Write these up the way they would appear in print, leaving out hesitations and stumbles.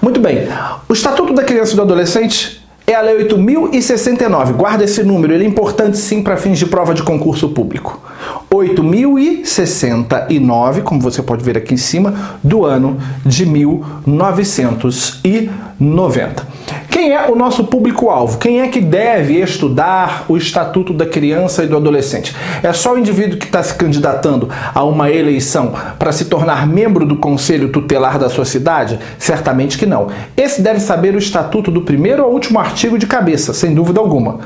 Muito bem, o Estatuto da Criança e do Adolescente é a Lei 8.069, guarda esse número, ele é importante sim para fins de prova de concurso público. 8.069, como você pode ver aqui em cima, do ano de 1990. Quem é o nosso público-alvo? Quem é que deve estudar o Estatuto da Criança e do Adolescente? É só o indivíduo que está se candidatando a uma eleição para se tornar membro do Conselho Tutelar da sua cidade? Certamente que não. Esse deve saber o Estatuto do primeiro ao último artigo de cabeça, sem dúvida alguma.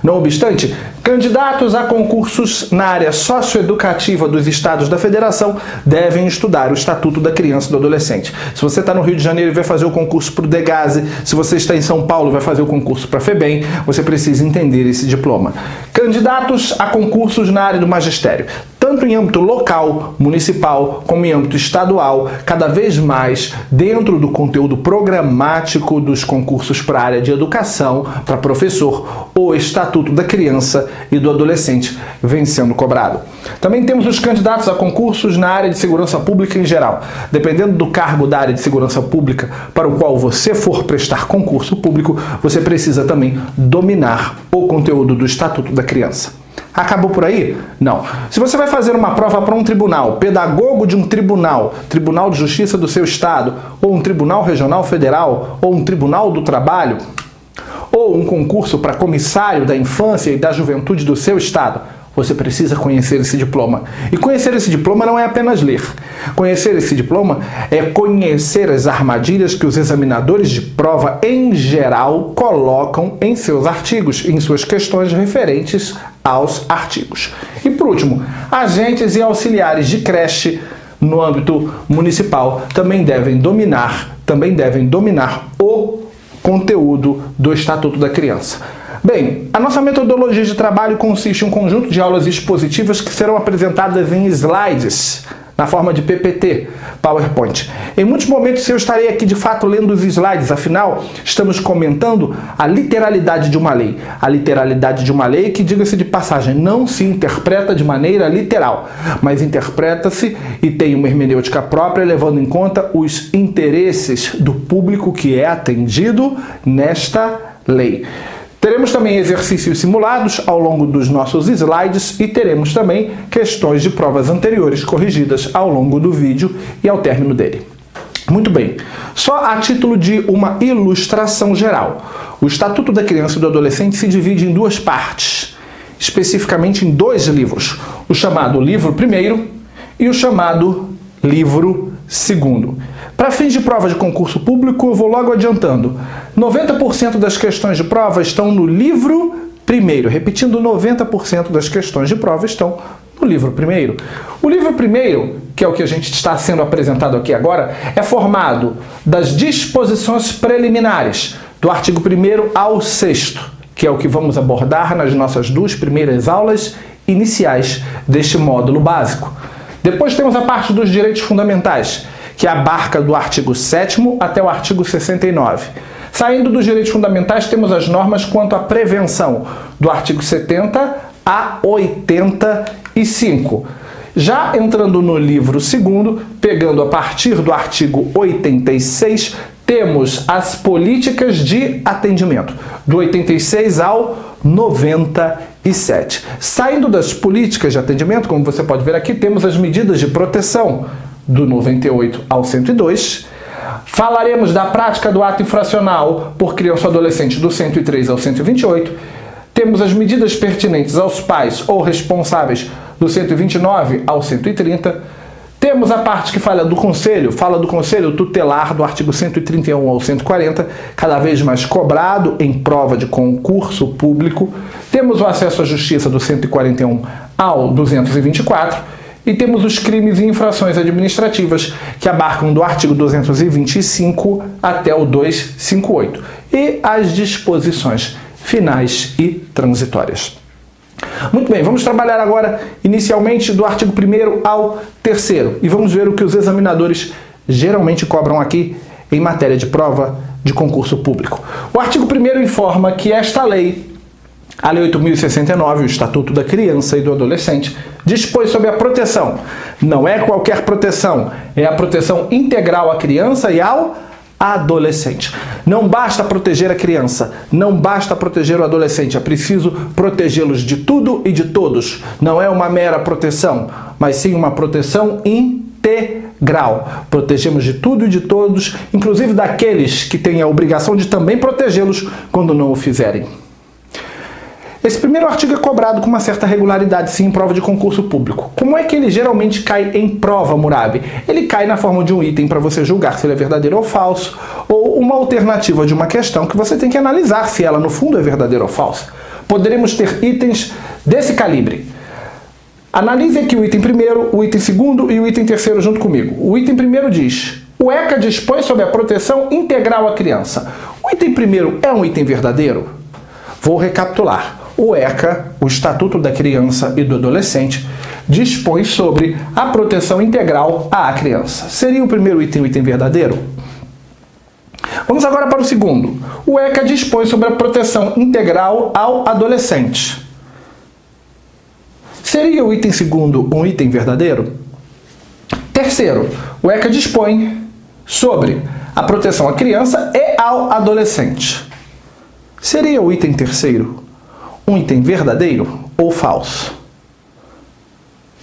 Não obstante, candidatos a concursos na área socioeducativa dos estados da federação devem estudar o Estatuto da Criança e do Adolescente. Se você está no Rio de Janeiro e vai fazer o concurso para o DEGASE, se você está em São Paulo e vai fazer o concurso para a FEBEM, você precisa entender esse diploma. Candidatos a concursos na área do magistério, tanto em âmbito local, municipal, como em âmbito estadual, cada vez mais dentro do conteúdo programático dos concursos para a área de educação, para professor, o Estatuto da Criança e do Adolescente vem sendo cobrado. Também temos os candidatos a concursos na área de segurança pública em geral. Dependendo do cargo da área de segurança pública para o qual você for prestar concurso público, você precisa também dominar o conteúdo do Estatuto da Criança. Acabou por aí? Não. Se você vai fazer uma prova para um tribunal, pedagogo de um tribunal, Tribunal de Justiça do seu estado, ou um tribunal regional federal, ou um tribunal do trabalho, ou um concurso para comissário da infância e da juventude do seu estado, você precisa conhecer esse diploma. E conhecer esse diploma não é apenas ler. Conhecer esse diploma é conhecer as armadilhas que os examinadores de prova, em geral, colocam em seus artigos, em suas questões referentes aos artigos. E por último, agentes e auxiliares de creche no âmbito municipal também devem dominar o conteúdo do Estatuto da Criança. Bem, a nossa metodologia de trabalho consiste em um conjunto de aulas expositivas que serão apresentadas em slides, na forma de PPT, PowerPoint. Em muitos momentos eu estarei aqui de fato lendo os slides, afinal, estamos comentando a literalidade de uma lei. A literalidade de uma lei que, diga-se de passagem, não se interpreta de maneira literal, mas interpreta-se e tem uma hermenêutica própria, levando em conta os interesses do público que é atendido nesta lei. Teremos também exercícios simulados ao longo dos nossos slides e teremos também questões de provas anteriores corrigidas ao longo do vídeo e ao término dele. Muito bem, só a título de uma ilustração geral. O Estatuto da Criança e do Adolescente se divide em duas partes, especificamente em dois livros, o chamado livro primeiro e o chamado livro segundo. Para fins de prova de concurso público, eu vou logo adiantando. 90% das questões de prova estão no livro primeiro. Repetindo, 90% das questões de prova estão no livro primeiro. O livro primeiro, que é o que a gente está sendo apresentado aqui agora, é formado das disposições preliminares, do artigo 1º ao 6º, que é o que vamos abordar nas nossas duas primeiras aulas iniciais deste módulo básico. Depois temos a parte dos direitos fundamentais, que abarca do artigo 7º até o artigo 69. Saindo dos direitos fundamentais, temos as normas quanto à prevenção, do artigo 70 a 85. Já entrando no livro segundo, pegando a partir do artigo 86, temos as políticas de atendimento, do 86 ao 97. Saindo das políticas de atendimento, como você pode ver aqui, temos as medidas de proteção, do 98 ao 102. Falaremos da prática do ato infracional por criança ou adolescente, do 103 ao 128. Temos as medidas pertinentes aos pais ou responsáveis, do 129 ao 130. Temos a parte que fala do conselho tutelar, do artigo 131 ao 140, cada vez mais cobrado em prova de concurso público. Temos o acesso à justiça, do 141 ao 224. E temos os crimes e infrações administrativas, que abarcam do artigo 225 até o 258. E as disposições finais e transitórias. Muito bem, vamos trabalhar agora inicialmente do artigo 1º ao 3º. E vamos ver o que os examinadores geralmente cobram aqui em matéria de prova de concurso público. O artigo 1º informa que esta lei, a Lei 8.069, o Estatuto da Criança e do Adolescente, dispôs sobre a proteção. Não é qualquer proteção, é a proteção integral à criança e ao adolescente. Não basta proteger a criança, não basta proteger o adolescente, é preciso protegê-los de tudo e de todos. Não é uma mera proteção, mas sim uma proteção integral. Protegemos de tudo e de todos, inclusive daqueles que têm a obrigação de também protegê-los quando não o fizerem. Esse primeiro artigo é cobrado com uma certa regularidade, sim, em prova de concurso público. Como é que ele geralmente cai em prova, Murabi? Ele cai na forma de um item para você julgar se ele é verdadeiro ou falso, ou uma alternativa de uma questão que você tem que analisar se ela, no fundo, é verdadeira ou falsa. Poderemos ter itens desse calibre. Analise aqui o item primeiro, o item segundo e o item terceiro junto comigo. O item primeiro diz: o ECA dispõe sobre a proteção integral à criança. O item primeiro é um item verdadeiro? Vou recapitular. O ECA, o Estatuto da Criança e do Adolescente, dispõe sobre a proteção integral à criança. Seria o primeiro item o item verdadeiro? Vamos agora para o segundo. O ECA dispõe sobre a proteção integral ao adolescente. Seria o item segundo um item verdadeiro? Terceiro, o ECA dispõe sobre a proteção à criança e ao adolescente. Seria o item terceiro um item verdadeiro ou falso?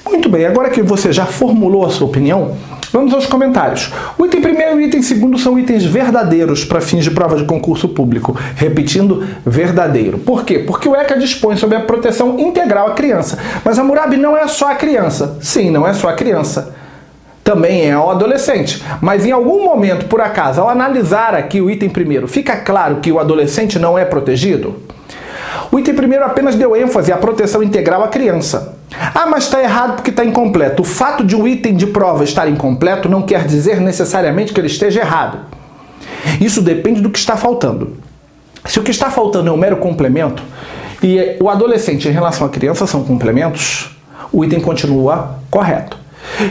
Muito bem, agora que você já formulou a sua opinião, vamos aos comentários. O item primeiro e o item segundo são itens verdadeiros para fins de prova de concurso público. Repetindo, verdadeiro. Por quê? Porque o ECA dispõe sobre a proteção integral à criança. Mas a Murabi não é só a criança. Sim, não é só a criança. Também é ao adolescente. Mas em algum momento, por acaso, ao analisar aqui o item primeiro, fica claro que o adolescente não é protegido? O item primeiro apenas deu ênfase à proteção integral à criança. Ah, mas está errado porque está incompleto. O fato de um item de prova estar incompleto não quer dizer necessariamente que ele esteja errado. Isso depende do que está faltando. Se o que está faltando é um mero complemento, e o adolescente em relação à criança são complementos, o item continua correto.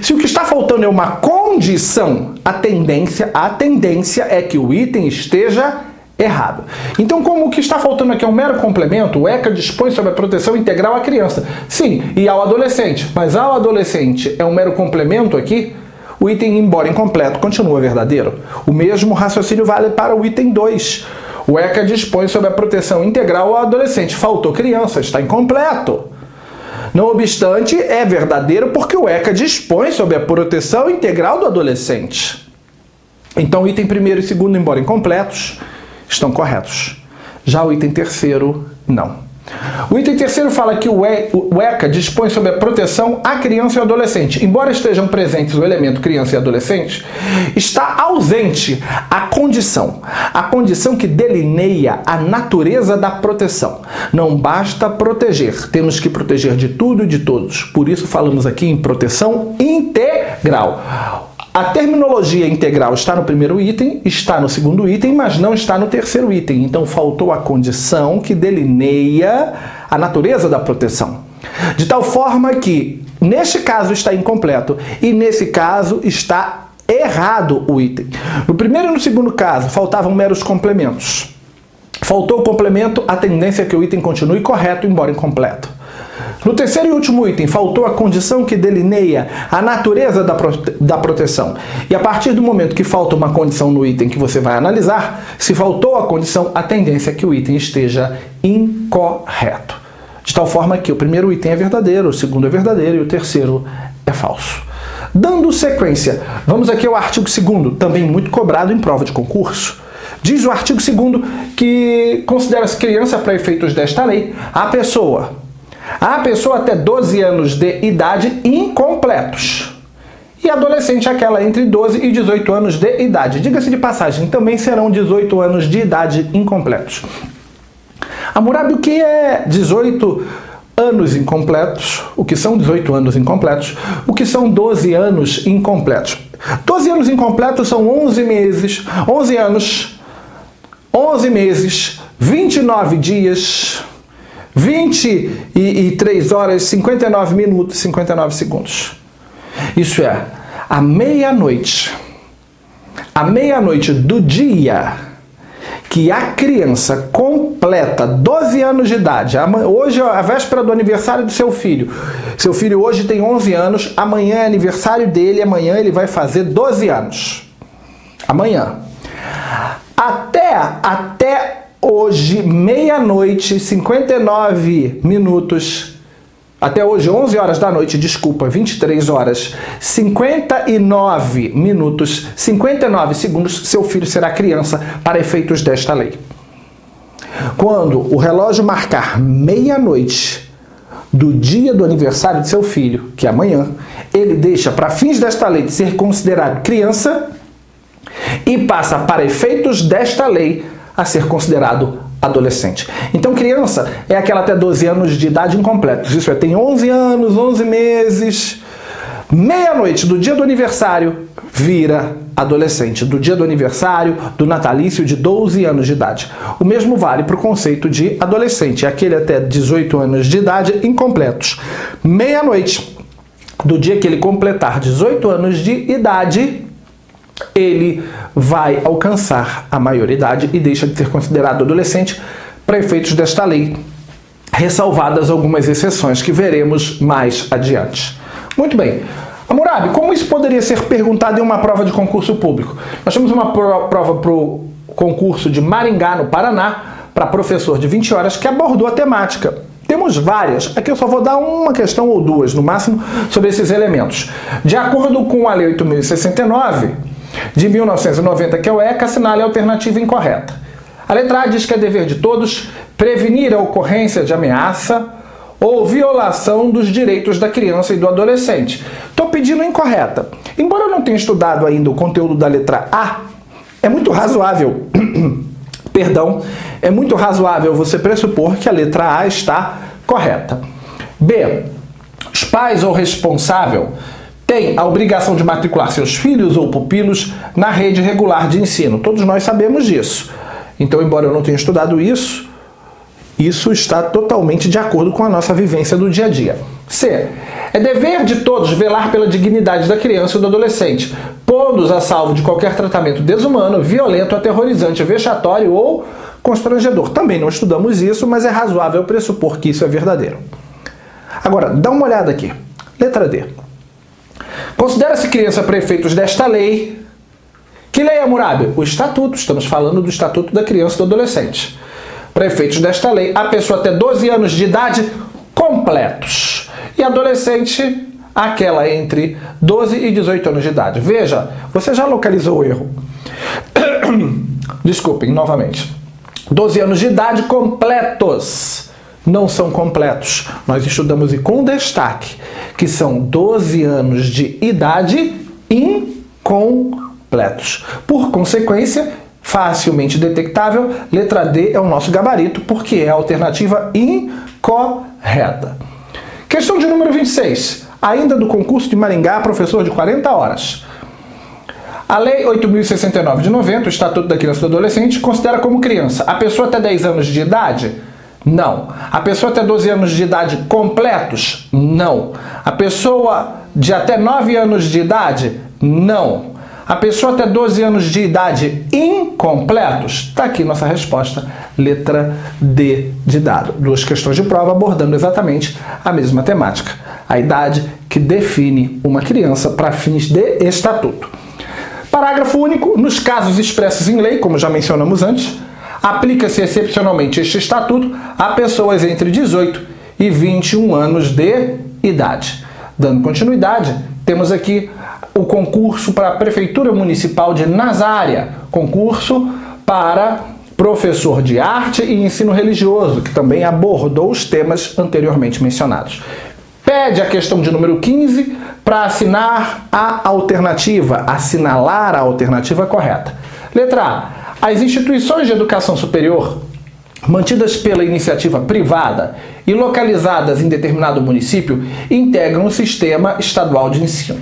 Se o que está faltando é uma condição, a tendência é que o item esteja errado. Então, como o que está faltando aqui é um mero complemento, o ECA dispõe sobre a proteção integral à criança. Sim, e ao adolescente. Mas ao adolescente é um mero complemento aqui, o item, embora incompleto, continua verdadeiro. O mesmo raciocínio vale para o item 2. O ECA dispõe sobre a proteção integral ao adolescente. Faltou criança, está incompleto. Não obstante, é verdadeiro porque o ECA dispõe sobre a proteção integral do adolescente. Então, o item primeiro e segundo, embora incompletos, estão corretos. Já o item terceiro, não. O item terceiro fala que o ECA dispõe sobre a proteção à criança e ao adolescente. Embora estejam presentes o elemento criança e adolescente, está ausente a condição que delineia a natureza da proteção. Não basta proteger, temos que proteger de tudo e de todos. Por isso falamos aqui em proteção integral. A terminologia integral está no primeiro item, está no segundo item, mas não está no terceiro item. Então, faltou a condição que delineia a natureza da proteção. De tal forma que, neste caso, está incompleto e, nesse caso, está errado o item. No primeiro e no segundo caso, faltavam meros complementos. Faltou o complemento, a tendência é que o item continue correto, embora incompleto. No terceiro e último item, faltou a condição que delineia a natureza da proteção. E a partir do momento que falta uma condição no item que você vai analisar, se faltou a condição, a tendência é que o item esteja incorreto. De tal forma que o primeiro item é verdadeiro, o segundo é verdadeiro e o terceiro é falso. Dando sequência, vamos aqui ao artigo 2º, também muito cobrado em prova de concurso. Diz o artigo 2º que considera-se criança para efeitos desta lei a pessoa até 12 anos de idade incompletos. E adolescente aquela entre 12 e 18 anos de idade. Diga-se de passagem, também serão 18 anos de idade incompletos. Hammurabi, o que é 18 anos incompletos? O que são 18 anos incompletos? O que são 12 anos incompletos? 12 anos incompletos são 11 meses, 11 anos, 11 meses, 29 dias, 23 horas, 59 minutos, 59 segundos. Isso é, à meia-noite do dia que a criança completa 12 anos de idade, hoje é a véspera do aniversário do seu filho hoje tem 11 anos, amanhã é aniversário dele, amanhã ele vai fazer 12 anos. Amanhã. Até hoje, meia-noite, 59 minutos, até hoje, 11 horas da noite, 23 horas, 59 minutos, 59 segundos, seu filho será criança para efeitos desta lei. Quando o relógio marcar meia-noite do dia do aniversário de seu filho, que é amanhã, ele deixa, para fins desta lei, de ser considerado criança e passa, para efeitos desta lei, a ser considerado adolescente. Então, criança é aquela até 12 anos de idade incompletos. Isso é, tem 11 anos, 11 meses. Meia-noite do dia do aniversário, vira adolescente. Do dia do aniversário, do natalício, de 12 anos de idade. O mesmo vale para o conceito de adolescente. Aquele até 18 anos de idade incompletos. Meia-noite do dia que ele completar 18 anos de idade, ele vai alcançar a maioridade e deixa de ser considerado adolescente para efeitos desta lei, ressalvadas algumas exceções que veremos mais adiante. Muito bem. Hammurabi, como isso poderia ser perguntado em uma prova de concurso público? Nós temos uma prova para o concurso de Maringá, no Paraná, para professor de 20 horas, que abordou a temática. Temos várias. Aqui eu só vou dar uma questão ou duas, no máximo, sobre esses elementos. De acordo com a Lei 8.069, de 1990, que é o ECA, assinale a alternativa incorreta. A letra A diz que é dever de todos prevenir a ocorrência de ameaça ou violação dos direitos da criança e do adolescente. Estou pedindo a incorreta. Embora eu não tenha estudado ainda o conteúdo da letra A, é muito razoável, é muito razoável você pressupor que a letra A está correta. B. Os pais ou responsável têm a obrigação de matricular seus filhos ou pupilos na rede regular de ensino. Todos nós sabemos disso. Então, embora eu não tenha estudado isso, isso está totalmente de acordo com a nossa vivência do dia a dia. C. É dever de todos velar pela dignidade da criança e do adolescente, pondo-os a salvo de qualquer tratamento desumano, violento, aterrorizante, vexatório ou constrangedor. Também não estudamos isso, mas é razoável pressupor que isso é verdadeiro. Agora, dá uma olhada aqui. Letra D. Considera-se criança para efeitos desta lei. Que lei, Hammurabi? O Estatuto. Estamos falando do Estatuto da Criança e do Adolescente. Para efeitos desta lei, a pessoa até 12 anos de idade completos. E adolescente, aquela entre 12 e 18 anos de idade. Veja, você já localizou o erro. Desculpem, novamente. 12 anos de idade completos. Não são completos. Nós estudamos e com destaque que são 12 anos de idade incompletos. Por consequência, facilmente detectável, letra D é o nosso gabarito, porque é a alternativa incorreta. Questão de número 26. Ainda do concurso de Maringá, professor de 40 horas. A Lei 8.069 de 90, o Estatuto da Criança e do Adolescente, considera como criança a pessoa até 10 anos de idade? Não. A pessoa até 12 anos de idade completos? Não. A pessoa de até 9 anos de idade? Não. A pessoa até 12 anos de idade incompletos? Está aqui nossa resposta, letra D de dado. Duas questões de prova abordando exatamente a mesma temática. A idade que define uma criança para fins de estatuto. Parágrafo único. Nos casos expressos em lei, como já mencionamos antes, aplica-se excepcionalmente este estatuto a pessoas entre 18 e 21 anos de idade. Dando continuidade, temos aqui o concurso para a Prefeitura Municipal de Nazária, concurso para professor de arte e ensino religioso, que também abordou os temas anteriormente mencionados. Pede a questão de número 15 para assinar a alternativa, assinalar a alternativa correta. Letra A. As instituições de educação superior mantidas pela iniciativa privada e localizadas em determinado município integram o sistema estadual de ensino.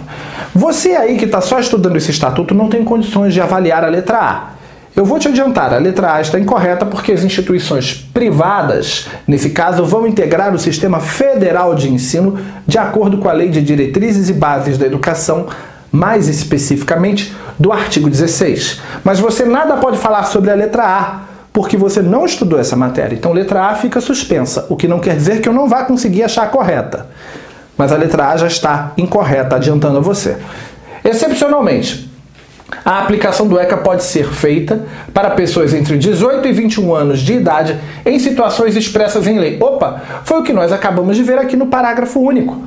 Você aí que está só estudando esse estatuto não tem condições de avaliar a letra A. Eu vou te adiantar, a letra A está incorreta porque as instituições privadas, nesse caso, vão integrar o sistema federal de ensino de acordo com a Lei de Diretrizes e Bases da Educação, mais especificamente do artigo 16. Mas você nada pode falar sobre a letra A, porque você não estudou essa matéria. Então, letra A fica suspensa, o que não quer dizer que eu não vá conseguir achar correta. Mas a letra A já está incorreta, adiantando a você. Excepcionalmente, A aplicação do ECA pode ser feita para pessoas entre 18 e 21 anos de idade em situações expressas em lei. Opa, foi o que nós acabamos de ver aqui no parágrafo único.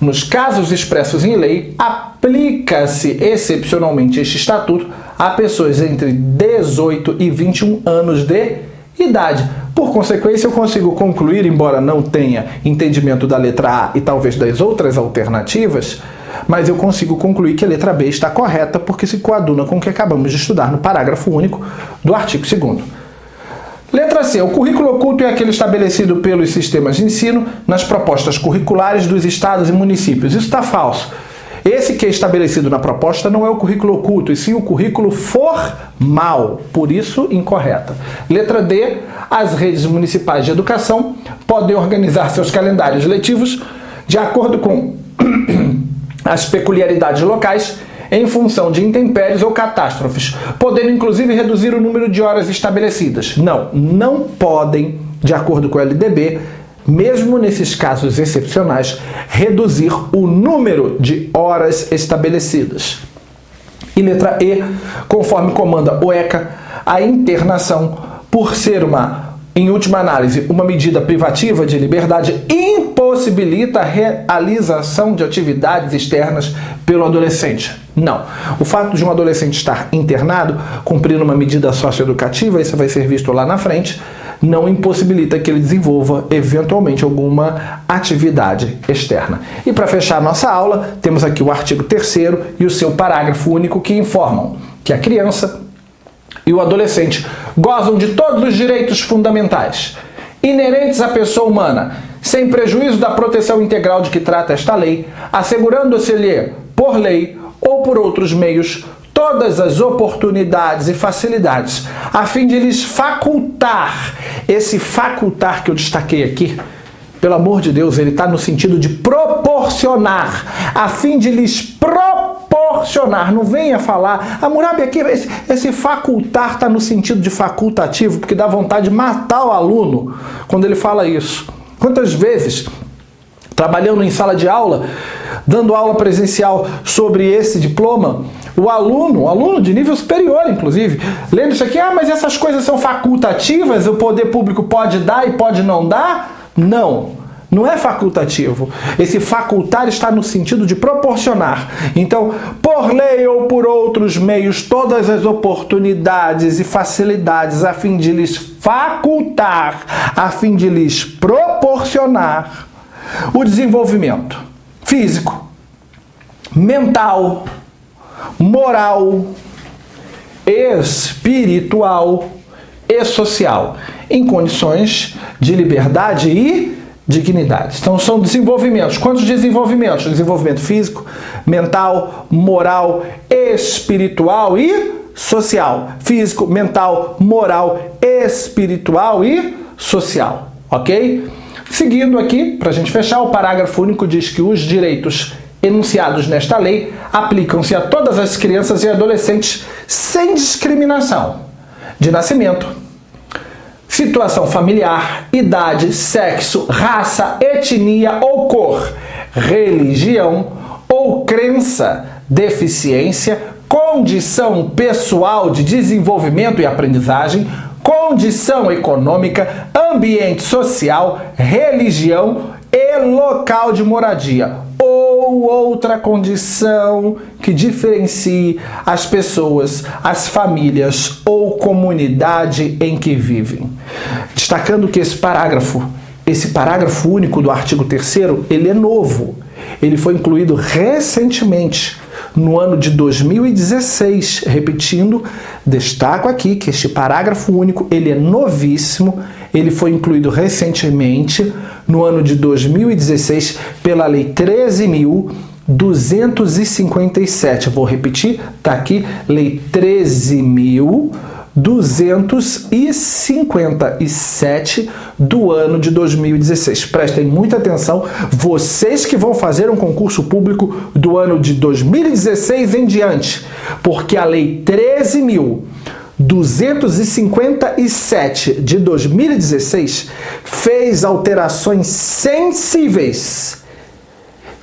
Nos casos expressos em lei, aplica-se excepcionalmente este estatuto a pessoas entre 18 e 21 anos de idade. Por consequência, eu consigo concluir, embora não tenha entendimento da letra A e talvez das outras alternativas, mas eu consigo concluir que a letra B está correta porque se coaduna com o que acabamos de estudar no parágrafo único do artigo 2º. Letra C. O currículo oculto é aquele estabelecido pelos sistemas de ensino nas propostas curriculares dos estados e municípios. Isso está falso. Esse que é estabelecido na proposta não é o currículo oculto, e sim o currículo formal, por isso incorreta. Letra D. As redes municipais de educação podem organizar seus calendários letivos de acordo com as peculiaridades locais em função de intempéries ou catástrofes, podendo inclusive reduzir o número de horas estabelecidas. Não podem, de acordo com o LDB, mesmo nesses casos excepcionais, reduzir o número de horas estabelecidas. E letra E, conforme comanda o ECA, a internação, por ser em última análise, uma medida privativa de liberdade, impossibilita a realização de atividades externas pelo adolescente. Não. O fato de um adolescente estar internado, cumprindo uma medida socioeducativa, isso vai ser visto lá na frente, não impossibilita que ele desenvolva, eventualmente, alguma atividade externa. E para fechar a nossa aula, temos aqui o artigo 3º e o seu parágrafo único que informam que a criança e o adolescente gozam de todos os direitos fundamentais inerentes à pessoa humana, sem prejuízo da proteção integral de que trata esta lei, assegurando-se-lhe, por lei ou por outros meios, todas as oportunidades e facilidades, a fim de lhes facultar, esse facultar que eu destaquei aqui, pelo amor de Deus, ele está no sentido de proporcionar, a fim de lhes proporcionar. Não venha falar, Hammurabi, aqui, esse facultar está no sentido de facultativo, porque dá vontade de matar o aluno quando ele fala isso. Quantas vezes, trabalhando em sala de aula, dando aula presencial sobre esse diploma, o aluno de nível superior, inclusive, lendo isso aqui, mas essas coisas são facultativas, o poder público pode dar e pode não dar? Não é facultativo. Esse facultar está no sentido de proporcionar. Então, por lei ou por outros meios, todas as oportunidades e facilidades a fim de lhes facultar, a fim de lhes proporcionar o desenvolvimento físico, mental, moral, espiritual e social, em condições de liberdade e dignidade. Então são desenvolvimentos. Quantos desenvolvimentos? Desenvolvimento físico, mental, moral, espiritual e social. Físico, mental, moral, espiritual e social. Ok? Seguindo aqui, para a gente fechar, o parágrafo único diz que os direitos enunciados nesta lei aplicam-se a todas as crianças e adolescentes sem discriminação de nascimento, situação familiar, idade, sexo, raça, etnia ou cor, religião ou crença, deficiência, condição pessoal de desenvolvimento e aprendizagem, condição econômica, ambiente social, religião e local de moradia, ou outra condição que diferencie as pessoas, as famílias ou comunidade em que vivem. Destacando que esse parágrafo único do artigo 3º, ele é novo. Ele foi incluído recentemente, no ano de 2016. Repetindo, destaco aqui que este parágrafo único, ele é novíssimo, ele foi incluído recentemente, no ano de 2016, pela Lei 13.257. Vou repetir, está aqui, Lei 13.257 do ano de 2016. Prestem muita atenção, vocês que vão fazer um concurso público do ano de 2016 em diante, porque a Lei 13.257 de 2016 fez alterações sensíveis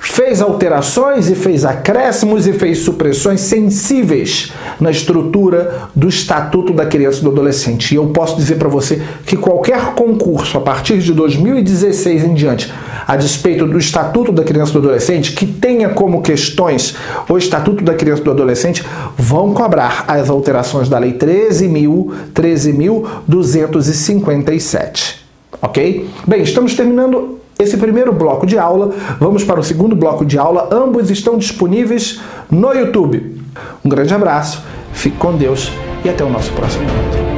fez alterações e fez acréscimos e fez supressões sensíveis na estrutura do Estatuto da Criança e do Adolescente. E eu posso dizer para você que qualquer concurso a partir de 2016 em diante, a despeito do Estatuto da Criança e do Adolescente, que tenha como questões o Estatuto da Criança e do Adolescente, vão cobrar as alterações da Lei 13.257. Ok? Bem, estamos terminando esse primeiro bloco de aula. Vamos para o segundo bloco de aula. Ambos estão disponíveis no YouTube. Um grande abraço, fique com Deus e até o nosso próximo encontro.